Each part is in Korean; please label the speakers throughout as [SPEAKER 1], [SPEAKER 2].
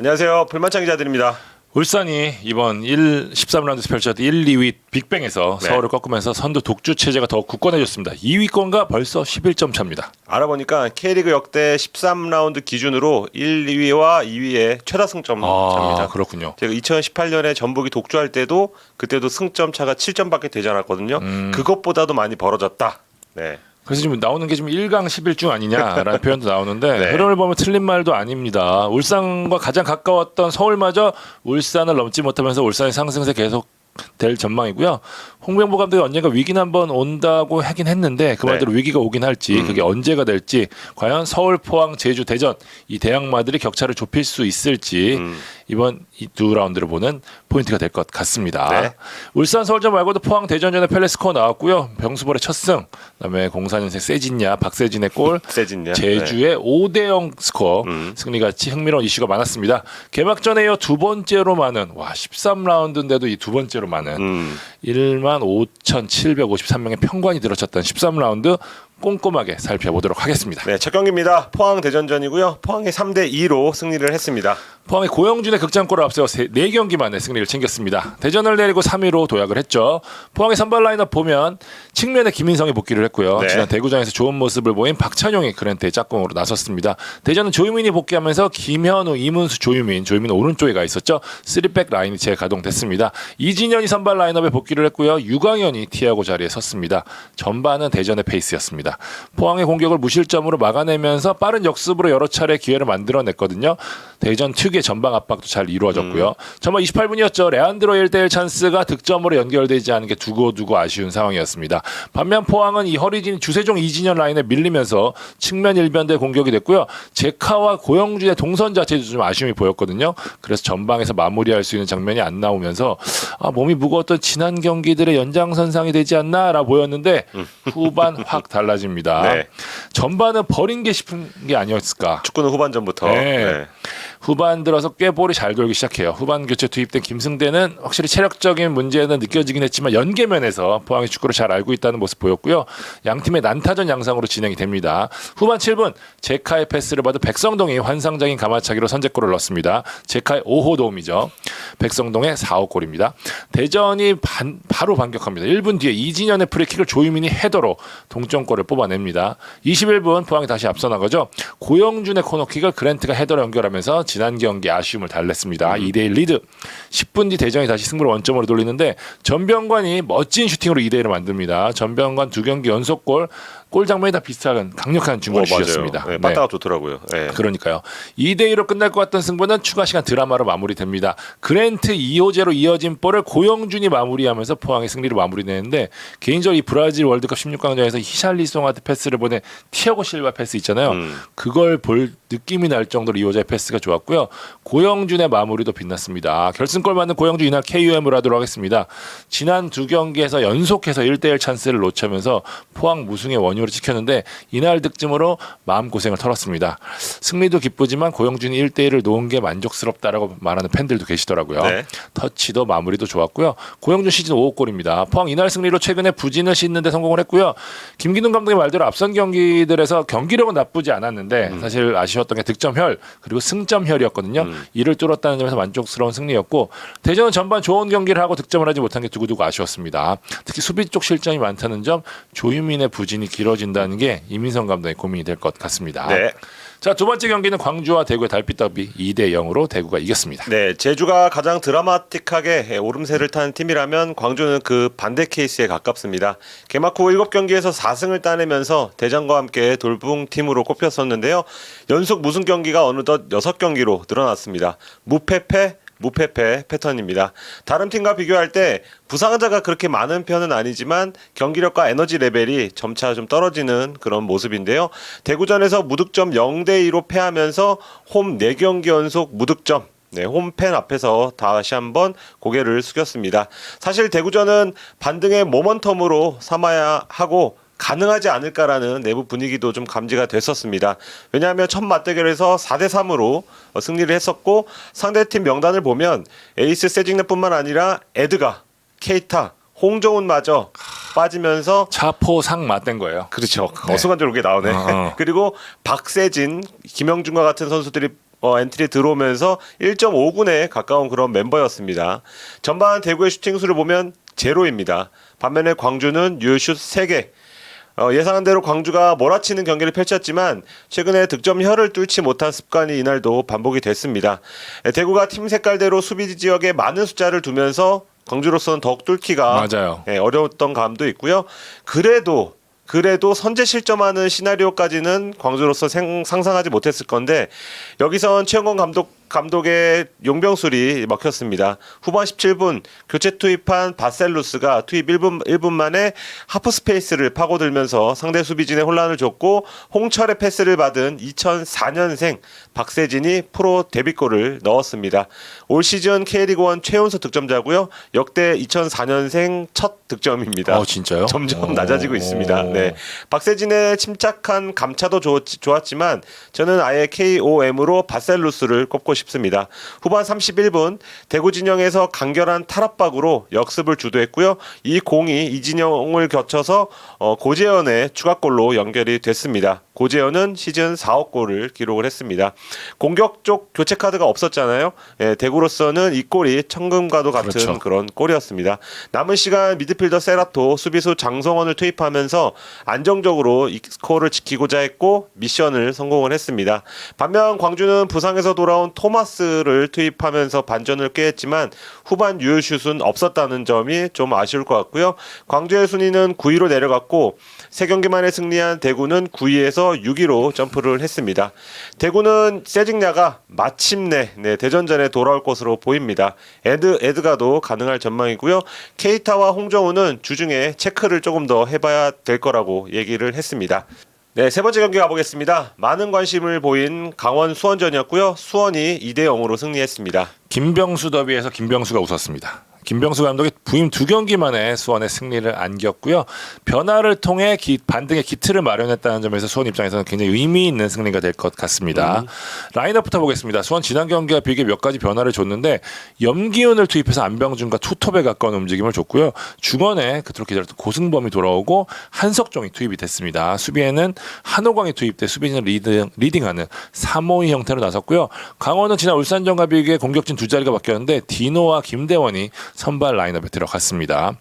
[SPEAKER 1] 안녕하세요. 불만창 기자들입니다.
[SPEAKER 2] 울산이 이번 13라운드에서 펼쳐졌던 1, 2위 빅뱅에서
[SPEAKER 1] 네.
[SPEAKER 2] 서울을 꺾으면서 선두 독주 체제가 더 굳건해졌습니다. 2위권과 벌써 11점 차입니다.
[SPEAKER 1] 알아보니까 K리그 역대 13라운드 기준으로 1, 2위와 2위의 최다 승점 차입니다.
[SPEAKER 2] 그렇군요.
[SPEAKER 1] 제가 2018년에 전북이 독주할 때도 그때도 승점 차가 7점밖에 되지 않았거든요. 그것보다도 많이 벌어졌다. 네.
[SPEAKER 2] 그래서 지금 나오는 게 지금 1강 11중 아니냐라는 표현도 나오는데
[SPEAKER 1] 네.
[SPEAKER 2] 흐름을 보면 틀린 말도 아닙니다. 울산과 가장 가까웠던 서울마저 울산을 넘지 못하면서 울산의 상승세 계속 될 전망이고요. 홍명보 감독이 언젠가 위기는 한번 온다고 하긴 했는데 그 말대로 위기가 오긴 할지 그게 언제가 될지 과연 서울, 포항, 제주, 대전 이 대항마들이 격차를 좁힐 수 있을지 이번 이 두 라운드를 보는 포인트가 될 것 같습니다.
[SPEAKER 1] 네.
[SPEAKER 2] 울산, 서울전 말고도 포항, 대전전에 펠레스코어 나왔고요. 병수벌의 첫 승, 그다음에 04년생 세진야, 박세진의 골,
[SPEAKER 1] 세진야.
[SPEAKER 2] 제주의 5대0 스코어 승리같이 흥미로운 이슈가 많았습니다. 개막전에 이어 두 번째로 많은 13라운드인데도 이 두 번째로 많은 15,753명의 평관이 들어쳤던 13라운드 꼼꼼하게 살펴보도록 하겠습니다.
[SPEAKER 1] 네, 첫 경기입니다. 포항 대전전이고요. 포항이 3대2로 승리를 했습니다.
[SPEAKER 2] 포항이 고영준의 극장골을 앞세워 4경기 만에 승리를 챙겼습니다. 대전을 내리고 3위로 도약을 했죠. 포항의 선발 라인업 보면 측면에 김인성이 복귀를 했고요.
[SPEAKER 1] 네.
[SPEAKER 2] 지난 대구장에서 좋은 모습을 보인 박찬용이 그랜트의 짝꿍으로 나섰습니다. 대전은 조유민이 복귀하면서 김현우, 이문수, 조유민 오른쪽에 가 있었죠. 3백 라인이 재가동됐습니다. 이진현이 선발 라인업에 복귀를 했고요. 유광현이 티아고 자리에 섰습니다. 전반은 대전의 페이스였습니다. 포항의 공격을 무실점으로 막아내면서 빠른 역습으로 여러 차례 기회를 만들어냈거든요. 대전 특유의 전방 압박도 잘 이루어졌고요. 전반 28분이었죠. 레안드로의 1대1 찬스가 득점으로 연결되지 않은 게 두고두고 아쉬운 상황이었습니다. 반면 포항은 이 허리진 주세종 이진현 라인에 밀리면서 측면 일변대 공격이 됐고요. 제카와 고영준의 동선 자체도 좀 아쉬움이 보였거든요. 그래서 전방에서 마무리할 수 있는 장면이 안 나오면서 몸이 무거웠던 지난 경기들의 연장선상이 되지 않나라 보였는데 후반 확 달라집니다.
[SPEAKER 1] 네.
[SPEAKER 2] 전반은 버린 게 싶은 게 아니었을까.
[SPEAKER 1] 축구는 후반전부터.
[SPEAKER 2] 네. 후반 들어서 꽤 볼이 잘 돌기 시작해요. 후반 교체 투입된 김승대는 확실히 체력적인 문제는 느껴지긴 했지만 연계면에서 포항의 축구를 잘 알고 있다는 모습 보였고요. 양팀의 난타전 양상으로 진행이 됩니다. 후반 7분 제카의 패스를 받은 백성동이 환상적인 가마차기로 선제골을 넣습니다. 제카의 5호 도움이죠. 백성동의 4호 골입니다. 대전이 바로 반격합니다. 1분 뒤에 이진현의 프리킥을 조유민이 헤더로 동점골을 뽑아냅니다. 21분 포항이 다시 앞서 나가죠. 고영준의 코너킥을 그랜트가 헤더로 연결하면서 지난 경기 아쉬움을 달랬습니다. 2대1 리드. 10분 뒤 대전이 다시 승부를 원점으로 돌리는데 전병관이 멋진 슈팅으로 2대1을 만듭니다. 전병관 2경기 연속골, 골 장면이 다 비슷한 강력한 중거리슛이었습니다.
[SPEAKER 1] 네, 빠따가 좋더라고요. 네.
[SPEAKER 2] 그러니까요. 2대2로 끝날 것 같던 승부는 추가 시간 드라마로 마무리됩니다. 그랜트 2호제로 이어진 볼을 고영준이 마무리하면서 포항의 승리를 마무리내는데 개인적으로 이 브라질 월드컵 16강전에서 히샬리송한테 패스를 보낸 티아고 실바 패스 있잖아요. 그걸 볼 느낌이 날 정도로 2호제의 패스가 좋았고요. 고영준의 마무리도 빛났습니다. 결승골 맞는 고영준 이날 KUM으로 하도록 하겠습니다. 지난 두 경기에서 연속해서 1대1 찬스를 놓치면서 포항 무승의 원유를 지켰는데 이날 득점으로 마음고생을 털었습니다. 승리도 기쁘지만 고영준이 1대1을 놓은 게 만족스럽다라고 말하는 팬들도 계시더라고요.
[SPEAKER 1] 네.
[SPEAKER 2] 터치도 마무리도 좋았고요. 고영준 시즌 5호 골입니다. 포항 이날 승리로 최근에 부진을 씻는 데 성공을 했고요. 김기동 감독의 말대로 앞선 경기들에서 경기력은 나쁘지 않았는데 사실 아쉬웠던 게 득점혈 그리고 승점혈이었거든요. 이를 뚫었다는 점에서 만족스러운 승리였고 대전은 전반 좋은 경기를 하고 득점을 하지 못한 게 두고두고 아쉬웠습니다. 특히 수비 쪽 실점이 많다는 점 조유민의 부진이 길어진다는 게 이민성 감독의 고민이 될 것 같습니다.
[SPEAKER 1] 네.
[SPEAKER 2] 자, 두 번째 경기는 광주와 대구의 달빛 더비 2대0으로 대구가 이겼습니다.
[SPEAKER 1] 네, 제주가 가장 드라마틱하게 오름세를 타는 팀이라면 광주는 그 반대 케이스에 가깝습니다. 개막 후 7경기에서 4승을 따내면서 대전과 함께 돌풍팀으로 꼽혔었는데요. 연속 무승 경기가 어느덧 6경기로 늘어났습니다. 무패패 패턴입니다. 다른 팀과 비교할 때 부상자가 그렇게 많은 편은 아니지만 경기력과 에너지 레벨이 점차 좀 떨어지는 그런 모습인데요. 대구전에서 무득점 0대2로 패하면서 홈 4경기 연속 무득점. 네, 홈팬 앞에서 다시 한번 고개를 숙였습니다. 사실 대구전은 반등의 모먼텀으로 삼아야 하고 가능하지 않을까라는 내부 분위기도 좀 감지가 됐었습니다. 왜냐하면 첫 맞대결에서 4대3으로 승리를 했었고 상대팀 명단을 보면 에이스 세징네뿐만 아니라 에드가, 케이타, 홍정훈마저 빠지면서
[SPEAKER 2] 차포상 맞댄 거예요.
[SPEAKER 1] 그렇죠. 어수간적으로 그게 나오네. 그리고 박세진, 김영준과 같은 선수들이 엔트리 들어오면서 1.5군에 가까운 그런 멤버였습니다. 전반 대구의 슈팅 수를 보면 제로입니다. 반면에 광주는 유슛 3개. 예상한 대로 광주가 몰아치는 경기를 펼쳤지만 최근에 득점혀를 뚫지 못한 습관이 이날도 반복이 됐습니다. 대구가 팀 색깔대로 수비 지역에 많은 숫자를 두면서 광주로서는 더욱 뚫기가
[SPEAKER 2] 맞아요.
[SPEAKER 1] 어려웠던 감도 있고요. 그래도 선제 실점하는 시나리오까지는 광주로서 상상하지 못했을 건데 여기선 최영건 감독의 용병술이 먹혔습니다. 후반 17분 교체 투입한 바셀루스가 투입 1분 만에 하프 스페이스를 파고들면서 상대 수비진에 혼란을 줬고 홍철의 패스를 받은 2004년생 박세진이 프로 데뷔골을 넣었습니다. 올 시즌 K리그1 최연소 득점자고요. 역대 2004년생 첫 득점입니다.
[SPEAKER 2] 진짜요?
[SPEAKER 1] 점점 낮아지고 있습니다. 네. 박세진의 침착한 감차도 좋았지만 저는 아예 KOM으로 바셀루스를 꼽고 싶습니다. 후반 31분 대구 진영에서 간결한 탈압박으로 역습을 주도했고요. 이 공이 이진영을 거쳐서 고재현의 추가골로 연결이 됐습니다. 고재현은 시즌 4억 골을 기록을 했습니다. 공격 쪽 교체 카드가 없었잖아요. 대구로서는 이 골이 천금과도 같은
[SPEAKER 2] 그렇죠.
[SPEAKER 1] 그런 골이었습니다. 남은 시간 미드필더 세라토, 수비수 장성원을 투입하면서 안정적으로 이 스코어를 지키고자 했고 미션을 성공을 했습니다. 반면 광주는 부상에서 돌아온 토마스를 투입하면서 반전을 꾀했지만 후반 유효슛은 없었다는 점이 좀 아쉬울 것 같고요. 광주의 순위는 9위로 내려갔고 3경기만에 승리한 대구는 9위에서 6위로 점프를 했습니다. 대구는 세징야가 마침내 대전전에 돌아올 것으로 보입니다. 에드가도 가능할 전망이고요. 케이타와 홍정우는 주중에 체크를 조금 더 해봐야 될 거라고 얘기를 했습니다. 네, 세 번째 경기 가보겠습니다. 많은 관심을 보인 강원 수원전이었고요. 수원이 2대0으로 승리했습니다.
[SPEAKER 2] 김병수 더비에서 김병수가 웃었습니다. 김병수 감독이 부임 2경기 만에 수원의 승리를 안겼고요. 변화를 통해 반등의 기틀을 마련했다는 점에서 수원 입장에서는 굉장히 의미 있는 승리가 될 것 같습니다. 라인업부터 보겠습니다. 수원 지난 경기와 비교해 몇 가지 변화를 줬는데 염기훈을 투입해서 안병준과 투톱에 가까운 움직임을 줬고요. 중원에 그토록 기다렸던 고승범이 돌아오고 한석종이 투입이 됐습니다. 수비에는 한호광이 투입돼 수비진을 리딩하는 3-5-2 형태로 나섰고요. 강원은 지난 울산전과 비교해 공격진 두 자리가 바뀌었는데 디노와 김대원이 선발 라인업에 들어갔습니다.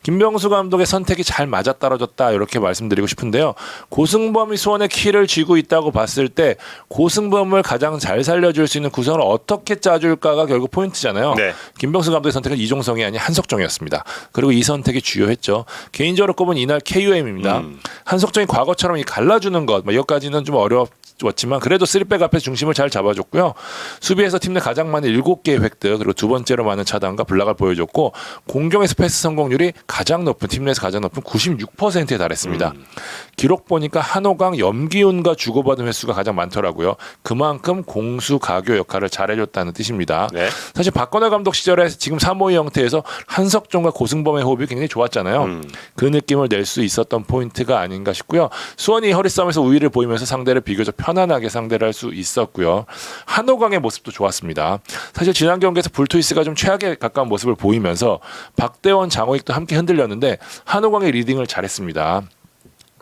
[SPEAKER 2] 김병수 감독의 선택이 잘 맞아떨어졌다 이렇게 말씀드리고 싶은데요. 고승범이 수원의 키를 쥐고 있다고 봤을 때 고승범을 가장 잘 살려줄 수 있는 구성을 어떻게 짜줄까가 결국 포인트잖아요.
[SPEAKER 1] 네.
[SPEAKER 2] 김병수 감독의 선택은 이종성이 아닌 한석종이었습니다. 그리고 이 선택이 주요했죠. 개인적으로 꼽은 이날 KUM입니다. 한석종이 과거처럼 이 갈라주는 것 여기까지는 좀 어려웠지만 그래도 3백 앞에서 중심을 잘 잡아줬고요. 수비에서 팀 내 가장 많은 7개의 획득 그리고 두 번째로 많은 차단과 블락을 보여줬고 공격에서 패스 성공률이 가장 높은 팀 내에서 가장 높은 96%에 달했습니다. 기록 보니까 한호강, 염기훈과 주고받은 횟수가 가장 많더라고요. 그만큼 공수 가교 역할을 잘해줬다는 뜻입니다.
[SPEAKER 1] 네.
[SPEAKER 2] 사실 박건혜 감독 시절에 지금 3-5-2 형태에서 한석종과 고승범의 호흡이 굉장히 좋았잖아요. 그 느낌을 낼 수 있었던 포인트가 아닌가 싶고요. 수원이 허리싸움에서 우위를 보이면서 상대를 비교적 편안하게 상대를 할 수 있었고요. 한호강의 모습도 좋았습니다. 사실 지난 경기에서 불투이스가 좀 최악에 가까운 모습을 보이면서 박대원, 장호익도 함께 흔들렸는데 한호광의 리딩을 잘했습니다.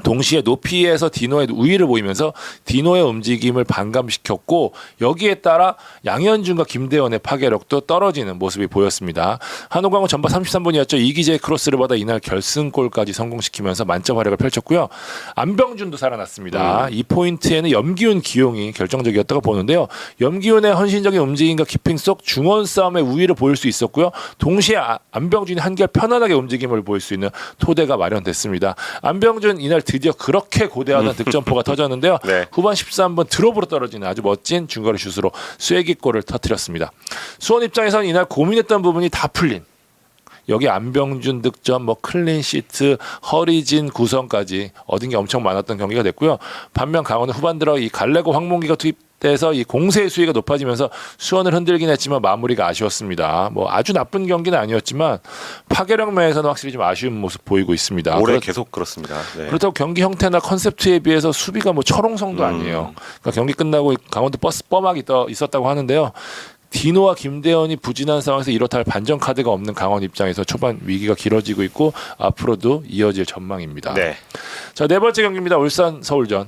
[SPEAKER 2] 동시에 높이에서 디노의 우위를 보이면서 디노의 움직임을 반감시켰고 여기에 따라 양현준과 김대원의 파괴력도 떨어지는 모습이 보였습니다. 한호광은 전반 33분이었죠. 이기재의 크로스를 받아 이날 결승골까지 성공시키면서 만점 활약을 펼쳤고요. 안병준도 살아났습니다. 이 포인트에는 염기훈 기용이 결정적이었다고 보는데요. 염기훈의 헌신적인 움직임과 키핑 속 중원 싸움의 우위를 보일 수 있었고요. 동시에 안병준이 한결 편안하게 움직임을 보일 수 있는 토대가 마련됐습니다. 안병준 이날 드디어 그렇게 고대하던 득점포가 터졌는데요.
[SPEAKER 1] 네.
[SPEAKER 2] 후반 13분 드롭으로 떨어지는 아주 멋진 중거리 슛으로 쐐기골을 터뜨렸습니다. 수원 입장에서는 이날 고민했던 부분이 다 풀린 여기 안병준 득점, 클린시트, 허리진 구성까지 얻은 게 엄청 많았던 경기가 됐고요. 반면 강원은 후반 들어 이 갈레고 황몽기가 투입돼서 이 공세의 수위가 높아지면서 수원을 흔들긴 했지만 마무리가 아쉬웠습니다. 아주 나쁜 경기는 아니었지만 파괴력 면에서는 확실히 좀 아쉬운 모습 보이고 있습니다.
[SPEAKER 1] 올해 계속 그렇습니다. 네.
[SPEAKER 2] 그렇다고 경기 형태나 컨셉트에 비해서 수비가 철옹성도 아니에요. 그러니까 경기 끝나고 강원도 버스 뻔하게 있었다고 하는데요. 디노와 김대원이 부진한 상황에서 이렇다 할 반전 카드가 없는 강원 입장에서 초반 위기가 길어지고 있고 앞으로도 이어질 전망입니다.
[SPEAKER 1] 네.
[SPEAKER 2] 자, 네 번째 경기입니다. 울산 서울전.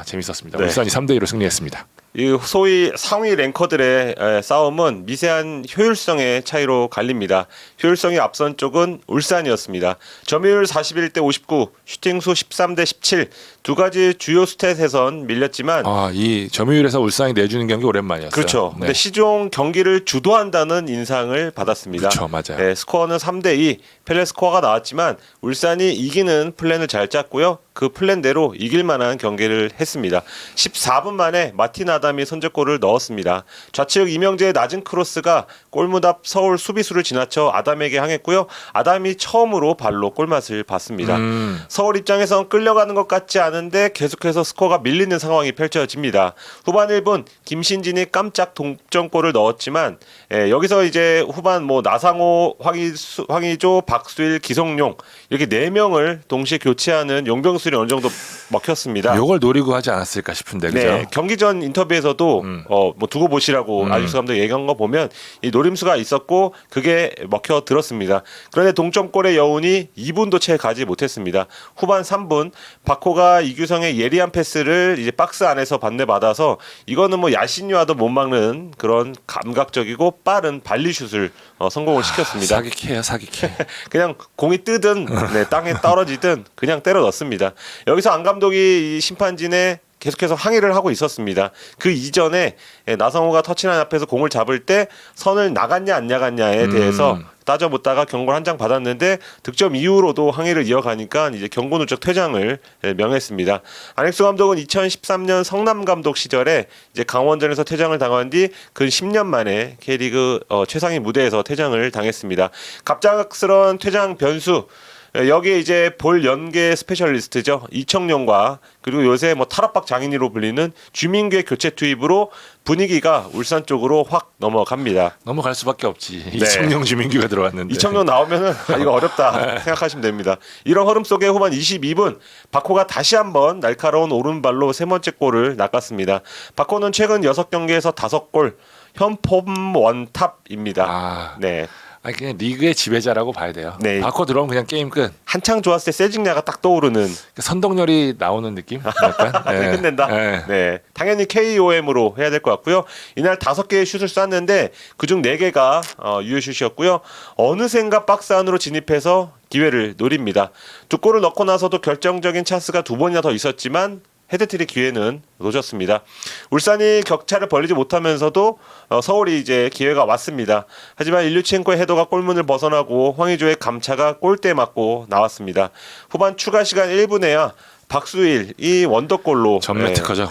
[SPEAKER 2] 재밌었습니다.
[SPEAKER 1] 네.
[SPEAKER 2] 울산이 3대2로 승리했습니다.
[SPEAKER 1] 이 소위 상위 랭커들의 싸움은 미세한 효율성의 차이로 갈립니다. 효율성이 앞선 쪽은 울산이었습니다. 점유율 41대 59, 슈팅수 13대 17 두 가지 주요 스탯에선 밀렸지만
[SPEAKER 2] 이 점유율에서 울산이 내주는 경기 오랜만이었어요.
[SPEAKER 1] 그렇죠.
[SPEAKER 2] 네.
[SPEAKER 1] 근데 시종 경기를 주도한다는 인상을 받았습니다.
[SPEAKER 2] 그렇죠, 맞아요.
[SPEAKER 1] 네, 스코어는 3대 2, 펠레 스코어가 나왔지만 울산이 이기는 플랜을 잘 짰고요. 그 플랜대로 이길 만한 경기를 했습니다. 14분 만에 마틴 아담이 선제골을 넣었습니다. 좌측 이명재의 낮은 크로스가 골문 앞 서울 수비수를 지나쳐 아담에게 향했고요. 아담이 처음으로 발로 골맛을 봤습니다. 서울 입장에선 끌려가는 것 같지 않은데 계속해서 스코어가 밀리는 상황이 펼쳐집니다. 후반 1분 김신진이 깜짝 동점골을 넣었지만 여기서 이제 후반 뭐 나상호, 황의조, 박수일, 기성용 이렇게 4명을 동시에 교체하는 용병술이 어느 정도 먹혔습니다.
[SPEAKER 2] 이걸 노리고 하지 않았을까 싶은데 그죠?
[SPEAKER 1] 네, 경기 전 인터뷰에서도 뭐 두고 보시라고 알리스 감독이 얘기한 거 보면 이 노림수가 있었고 그게 먹혀 들었습니다. 그런데 동점골의 여운이 2분도 채 가지 못했습니다. 후반 3분 바코가 이규성의 예리한 패스를 이제 박스 안에서 반대받아서 이거는 뭐 야신유와도 못 막는 그런 감각적이고 빠른 발리슛을 성공을 시켰습니다.
[SPEAKER 2] 사기캐요, 사기캐.
[SPEAKER 1] 그냥 공이 뜨든 땅에 떨어지든 그냥 때려 넣습니다. 여기서 안 감독이 이 심판진에 계속해서 항의를 하고 있었습니다. 그 이전에 나성호가 터치라인 앞에서 공을 잡을 때 선을 나갔냐 안 나갔냐에 대해서 따져 묻다가 경고를 한 장 받았는데 득점 이후로도 항의를 이어가니까 이제 경고 누적 퇴장을 명했습니다. 안익수 감독은 2013년 성남 감독 시절에 이제 강원전에서 퇴장을 당한 뒤 근 10년 만에 K리그 최상위 무대에서 퇴장을 당했습니다. 갑작스러운 퇴장 변수 여기에 이제 볼 연계 스페셜리스트죠. 이청용과 그리고 요새 뭐 탈압박 장인이로 불리는 주민규의 교체 투입으로 분위기가 울산 쪽으로 확 넘어갑니다.
[SPEAKER 2] 넘어갈 수밖에 없지. 이청용 주민규가 들어왔는데.
[SPEAKER 1] 이청용 나오면은 이거 어렵다 생각하시면 됩니다. 이런 흐름 속에 후반 22분 바코가 다시 한번 날카로운 오른발로 세 번째 골을 낚았습니다. 바코는 최근 6경기에서 5골, 현폼 원탑입니다. 네.
[SPEAKER 2] 아니 그냥 리그의 지배자라고 봐야 돼요.
[SPEAKER 1] 네.
[SPEAKER 2] 바꿔 들어오면 그냥 게임 끝.
[SPEAKER 1] 한창 좋았을 때 세징야가 딱 떠오르는
[SPEAKER 2] 선동열이 나오는 느낌? 약간.
[SPEAKER 1] 끝낸다. 네. 당연히 KOM으로 해야 될 것 같고요. 이날 5개의 슛을 쐈는데 그중 4개가 유효슛이었고요. 어느샌가 박스 안으로 진입해서 기회를 노립니다. 2골을 넣고 나서도 결정적인 찬스가 2번이나 더 있었지만 헤드트릭 기회는 놓쳤습니다. 울산이 격차를 벌리지 못하면서도 서울이 이제 기회가 왔습니다. 하지만 일류첸코의 헤더가 골문을 벗어나고 황의조의 감차가 골대에 맞고 나왔습니다. 후반 추가 시간 1분에야 박수일이 원더골로
[SPEAKER 2] 전매 특허죠.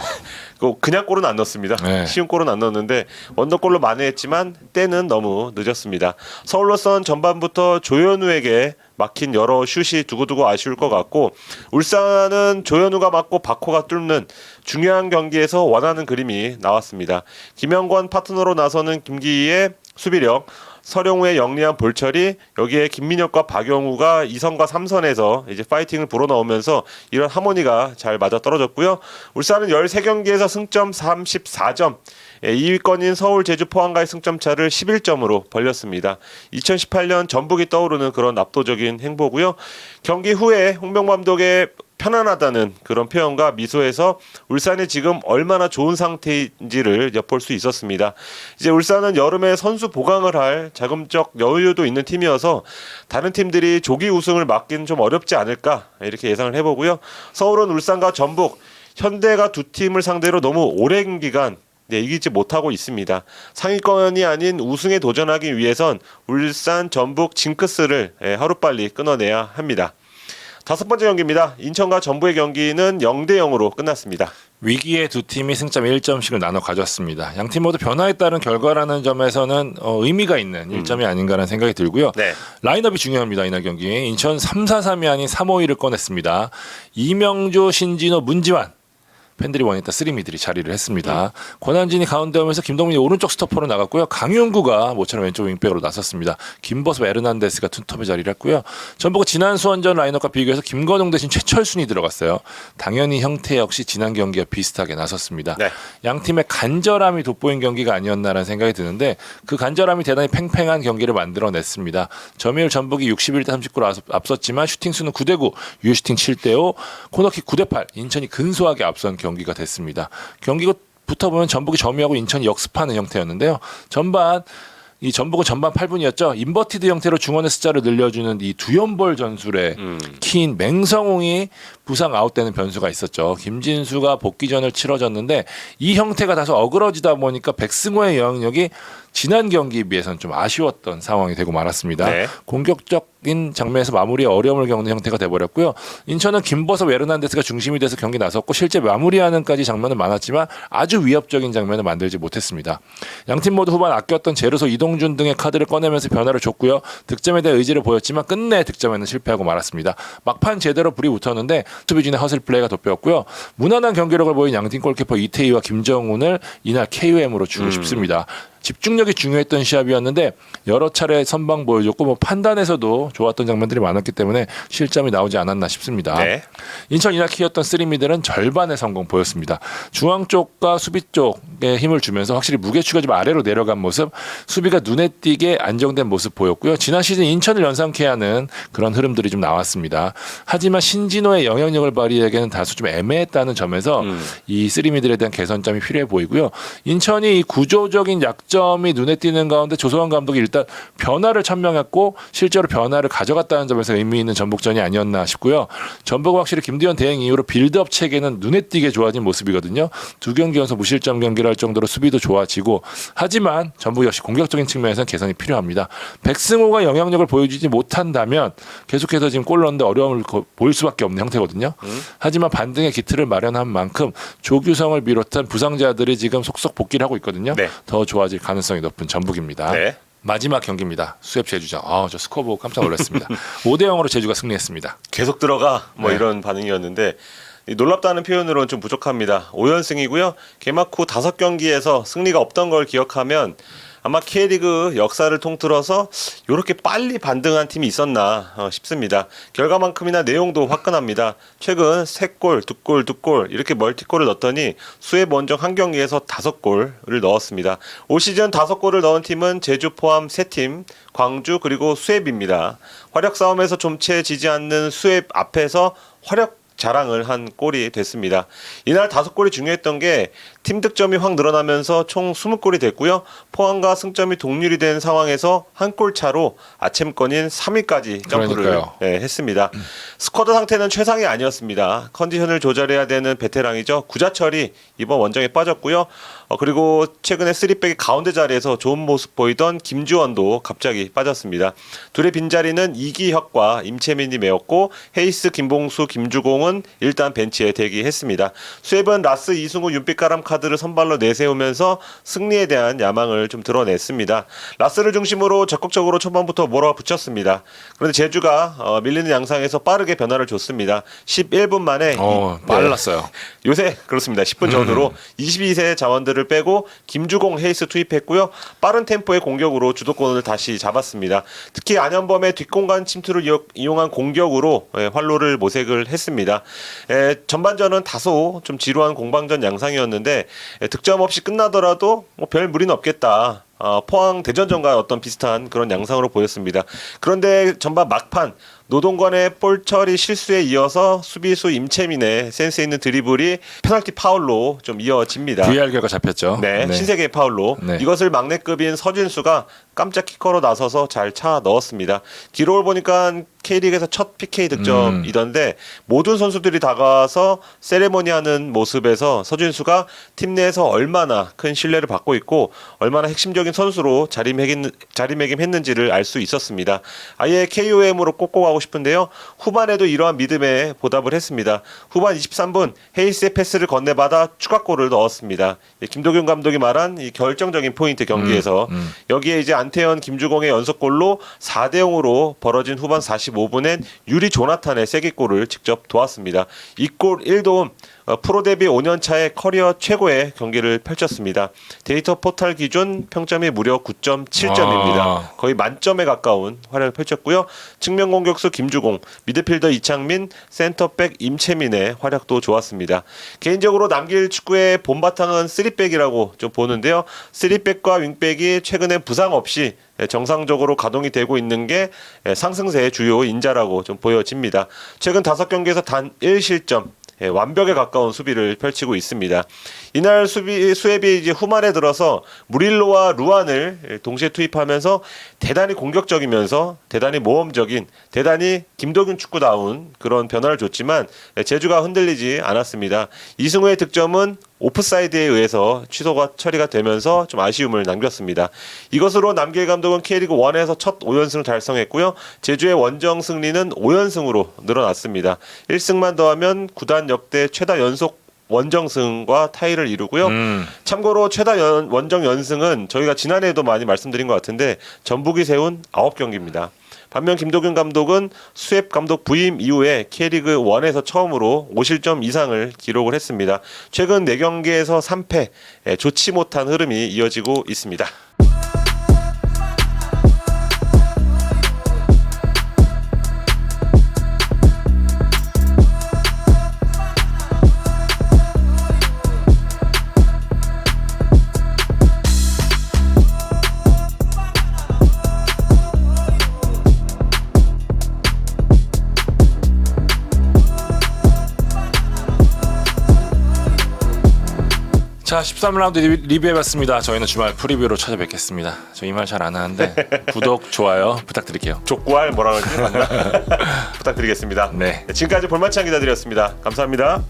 [SPEAKER 1] 그냥 골은 안 넣었습니다.
[SPEAKER 2] 네.
[SPEAKER 1] 쉬운 골은 안 넣었는데 원더골로 만회했지만 때는 너무 늦었습니다. 서울로선 전반부터 조현우에게 막힌 여러 슛이 두고두고 아쉬울 것 같고 울산은 조현우가 맞고 바코가 뚫는 중요한 경기에서 원하는 그림이 나왔습니다. 김영권 파트너로 나서는 김기희의 수비력, 서령우의 영리한 볼처리, 여기에 김민혁과 박영우가 2선과 3선에서 이제 파이팅을 불어넣으면서 이런 하모니가 잘 맞아 떨어졌고요. 울산은 13경기에서 승점 34점, 2위권인 서울, 제주, 포항과의 승점 차를 11점으로 벌렸습니다. 2018년 전북이 떠오르는 그런 압도적인 행보고요. 경기 후에 홍명보 감독의 편안하다는 그런 표현과 미소에서 울산이 지금 얼마나 좋은 상태인지를 엿볼 수 있었습니다. 이제 울산은 여름에 선수 보강을 할 자금적 여유도 있는 팀이어서 다른 팀들이 조기 우승을 막기는 좀 어렵지 않을까 이렇게 예상을 해보고요. 서울은 울산과 전북, 현대가 두 팀을 상대로 너무 오랜 기간 이기지 못하고 있습니다. 상위권이 아닌 우승에 도전하기 위해선 울산, 전북 징크스를 하루빨리 끊어내야 합니다. 5번째 경기입니다. 인천과 전부의 경기는 0대0으로 끝났습니다.
[SPEAKER 2] 위기의 두 팀이 승점 1점씩을 나눠 가졌습니다. 양 팀 모두 변화에 따른 결과라는 점에서는 의미가 있는 1점이 아닌가라는 생각이 들고요.
[SPEAKER 1] 네.
[SPEAKER 2] 라인업이 중요합니다. 이날 경기. 인천 3-4-3이 아닌 3-5-2를 꺼냈습니다. 이명조, 신진호, 문지환. 팬들이 원했던 쓰리미들이 자리를 했습니다. 권한진이 가운데 오면서 김동민이 오른쪽 스토퍼로 나갔고요. 강윤구가 모처럼 왼쪽 윙백으로 나섰습니다. 김버스, 에르난데스가 툰톱에 자리를 했고요. 전북은 지난 수원전 라인업과 비교해서 김건웅 대신 최철순이 들어갔어요. 당연히 형태 역시 지난 경기와 비슷하게 나섰습니다.
[SPEAKER 1] 네.
[SPEAKER 2] 양 팀의 간절함이 돋보인 경기가 아니었나라는 생각이 드는데 그 간절함이 대단히 팽팽한 경기를 만들어냈습니다. 점유율 전북이 61대 39로 앞섰지만 슈팅 수는 9대9, 유효슈팅 7대5, 코너킥 9대8, 인천이 근소하게 앞선 경기가 됐습니다. 경기가 붙어보면 전북이 점유하고 인천이 역습하는 형태였는데요. 이 전북은 전반 8분이었죠. 인버티드 형태로 중원의 숫자를 늘려주는 이 두연볼 전술의 키인 맹성웅이 부상 아웃되는 변수가 있었죠. 김진수가 복귀전을 치러졌는데 이 형태가 다소 어그러지다 보니까 백승호의 영향력이 지난 경기에 비해서는 좀 아쉬웠던 상황이 되고 말았습니다.
[SPEAKER 1] 네.
[SPEAKER 2] 공격적인 장면에서 마무리에 어려움을 겪는 형태가 돼버렸고요. 인천은 김버섯 웨르난데스가 중심이 돼서 경기 나섰고 실제 마무리하는까지 장면은 많았지만 아주 위협적인 장면을 만들지 못했습니다. 양팀 모두 후반 아꼈던 제르소 이동준 등의 카드를 꺼내면서 변화를 줬고요. 득점에 대한 의지를 보였지만 끝내 득점에는 실패하고 말았습니다. 막판 제대로 불이 붙었는데 수비진의 허슬 플레이가 돋보였고요. 무난한 경기력을 보인 양팀 골키퍼 이태희와 김정훈을 이날 KOM으로 주고 싶습니다. 집중력이 중요했던 시합이었는데 여러 차례 선방 보여줬고 판단에서도 좋았던 장면들이 많았기 때문에 실점이 나오지 않았나 싶습니다.
[SPEAKER 1] 네.
[SPEAKER 2] 인천 이날 키웠던 쓰리미들은 절반의 성공 보였습니다. 중앙 쪽과 수비 쪽에 힘을 주면서 확실히 무게추가 좀 아래로 내려간 모습, 수비가 눈에 띄게 안정된 모습 보였고요. 지난 시즌 인천을 연상케 하는 그런 흐름들이 좀 나왔습니다. 하지만 신진호의 영향력을 발휘하기에는 다소 좀 애매했다는 점에서 이 쓰리미들에 대한 개선점이 필요해 보이고요. 인천이 이 구조적인 약점이 눈에 띄는 가운데 조성환 감독이 일단 변화를 천명했고 실제로 변화를 가져갔다는 점에서 의미 있는 전북전이 아니었나 싶고요. 전북은 확실히 김두현 대행 이후로 빌드업 체계는 눈에 띄게 좋아진 모습이거든요. 두 경기 연속 무실점 경기를 할 정도로 수비도 좋아지고 하지만 전북 역시 공격적인 측면에서는 개선이 필요합니다. 백승호가 영향력을 보여주지 못한다면 계속해서 지금 골 넣는데 어려움을 보일 수밖에 없는 형태거든요. 하지만 반등의 기틀을 마련한 만큼 조규성을 비롯한 부상자들이 지금 속속 복귀를 하고 있거든요.
[SPEAKER 1] 네.
[SPEAKER 2] 더 좋아질 가능성이 높은 전북입니다.
[SPEAKER 1] 네.
[SPEAKER 2] 마지막 경기입니다. 수협 제주전. 저 스코어 보고 깜짝 놀랐습니다. 5대0으로 제주가 승리했습니다.
[SPEAKER 1] 계속 들어가 뭐
[SPEAKER 2] 네.
[SPEAKER 1] 이런 반응이었는데 놀랍다는 표현으로는 좀 부족합니다. 5연승이고요. 개막 후 5경기에서 승리가 없던 걸 기억하면 아마 K리그 역사를 통틀어서 이렇게 빨리 반등한 팀이 있었나 싶습니다. 결과만큼이나 내용도 화끈합니다. 최근 3골, 2골, 2골 이렇게 멀티골을 넣었더니 수협 원정 한 경기에서 5골을 넣었습니다. 올 시즌 5골을 넣은 팀은 제주 포함 3팀, 광주 그리고 수협입니다. 활약 싸움에서 좀채 지지 않는 수협 앞에서 활약 자랑을 한 골이 됐습니다. 이날 5골이 중요했던 게 팀 득점이 확 늘어나면서 총 20골이 됐고요. 포항과 승점이 동률이 된 상황에서 한 골 차로 아챔권인 3위까지 점프를 했습니다. 스쿼드 상태는 최상이 아니었습니다. 컨디션을 조절해야 되는 베테랑이죠. 구자철이 이번 원정에 빠졌고요. 그리고 최근에 3백의 가운데 자리에서 좋은 모습 보이던 김주원도 갑자기 빠졌습니다. 둘의 빈자리는 이기혁과 임채민이 메웠고 헤이스, 김봉수, 김주공은 일단 벤치에 대기했습니다. 수협은 라스, 이승우, 윤빛가람 카드를 선발로 내세우면서 승리에 대한 야망을 좀 드러냈습니다. 라스를 중심으로 적극적으로 초반부터 몰아붙였습니다. 그런데 제주가 밀리는 양상에서 빠르게 변화를 줬습니다. 11분 만에
[SPEAKER 2] 빨랐어요.
[SPEAKER 1] 요새 그렇습니다. 10분 전으로 22세 자원들을 빼고 김주공, 헤이스 투입했고요. 빠른 템포의 공격으로 주도권을 다시 잡았습니다. 특히 안현범의 뒷공간 침투를 이용한 공격으로 활로를 모색을 했습니다. 전반전은 다소 좀 지루한 공방전 양상이었는데 득점 없이 끝나더라도 별 무리는 없겠다. 포항 대전전과 어떤 비슷한 그런 양상으로 보였습니다. 그런데 전반 막판 노동건의 볼 처리 실수에 이어서 수비수 임채민의 센스 있는 드리블이 페널티 파울로 좀 이어집니다.
[SPEAKER 2] VAR 결과 잡혔죠.
[SPEAKER 1] 네, 신세계 파울로.
[SPEAKER 2] 네.
[SPEAKER 1] 이것을 막내급인 서진수가 깜짝 키커로 나서서 잘 차 넣었습니다. 기록을 보니까 K리그에서 첫 PK 득점이던데 모든 선수들이 다가와서 세레모니하는 모습에서 서진수가 팀 내에서 얼마나 큰 신뢰를 받고 있고 얼마나 핵심적인 선수로 자리매김했는지를 알 수 있었습니다. 아예 KOM으로 꼽고 가고 싶은데요. 후반에도 이러한 믿음에 보답을 했습니다. 후반 23분 헤이스의 패스를 건네받아 추가골을 넣었습니다. 김도균 감독이 말한 이 결정적인 포인트 경기에서 여기에 이제 안태현, 김주공의 연속골로 4대0으로 벌어진 후반 45분엔 유리 조나탄의 세기골을 직접 도왔습니다. 이 골 1도움 프로 데뷔 5년 차의 커리어 최고의 경기를 펼쳤습니다. 데이터 포탈 기준 평점이 무려 9.7점입니다. 거의 만점에 가까운 활약을 펼쳤고요. 측면 공격수 김주공, 미드필더 이창민, 센터백 임채민의 활약도 좋았습니다. 개인적으로 남길 축구의 본바탕은 3백이라고 좀 보는데요. 3백과 윙백이 최근에 부상 없이 정상적으로 가동이 되고 있는 게 상승세의 주요 인자라고 좀 보여집니다. 최근 5경기에서 단 1실점, 완벽에 가까운 수비를 펼치고 있습니다. 이날 수협이 이제 후반에 들어서 무릴로와 루안을 동시에 투입하면서 대단히 공격적이면서 대단히 모험적인, 대단히 김도균 축구다운 그런 변화를 줬지만 제주가 흔들리지 않았습니다. 이승우의 득점은 오프사이드에 의해서 취소가 처리가 되면서 좀 아쉬움을 남겼습니다. 이것으로 남길 감독은 K리그 1에서 첫 5연승을 달성했고요. 제주의 원정 승리는 5연승으로 늘어났습니다. 1승만 더하면 구단 역대 최다 연속 원정승과 타이를 이루고요. 참고로 최다 원정 연승은 저희가 지난해에도 많이 말씀드린 것 같은데 전북이 세운 9경기입니다. 반면 김도균 감독은 수협 감독 부임 이후에 K리그 1에서 처음으로 5실점 이상을 기록을 했습니다. 최근 4경기에서 3패, 좋지 못한 흐름이 이어지고 있습니다.
[SPEAKER 2] 자, 13라운드 리뷰해봤습니다. 저희는 주말 프리뷰로 찾아뵙겠습니다. 저 이 말 잘 안 하는데 구독, 좋아요 부탁드릴게요.
[SPEAKER 1] 족구할 뭐라 그러지? 부탁드리겠습니다.
[SPEAKER 2] 네.
[SPEAKER 1] 지금까지 볼만찬 기자들이었습니다. 감사합니다.